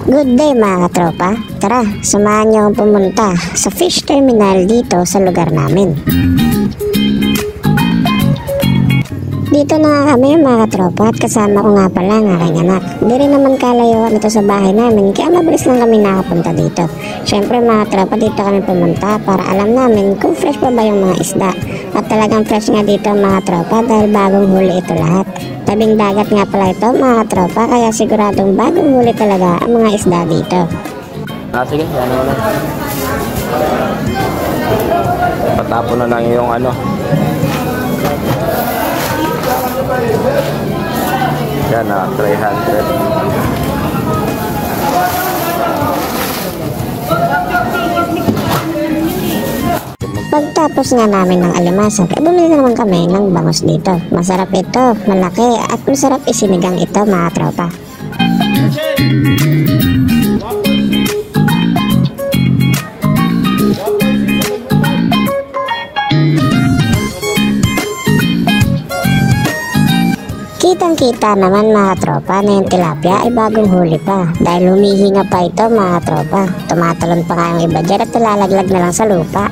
Good day mga katropa. Tara, samahan niyo akong pumunta sa fish terminal dito sa lugar namin. Dito na kami mga katropa at kasama ko nga pala ang aking anak. Hindi rin naman kalayuan ito sa bahay namin kaya mabilis lang kami nakapunta dito. Siyempre mga katropa, dito kami pumunta para alam namin kung fresh pa ba yung mga isda. At talagang fresh nga dito mga katropa dahil bagong huli ito lahat. Tabing dagat nga pala ito mga katropa kaya siguradong bagong huli talaga ang mga isda dito. Sige, yan na. Patapon na lang yung ano. Yan na, 300. Pagtapos nga namin ng alimasag, bumili na naman kami ng bangus dito. Masarap ito, malaki at masarap isinigang ito mga tropa. Kitang-kita naman mga tropa na yung tilapia ay bagong huli pa dahil humihinga pa ito mga tropa. Tumatalon pa nga yung iba dyan at nalalaglag na lang sa lupa.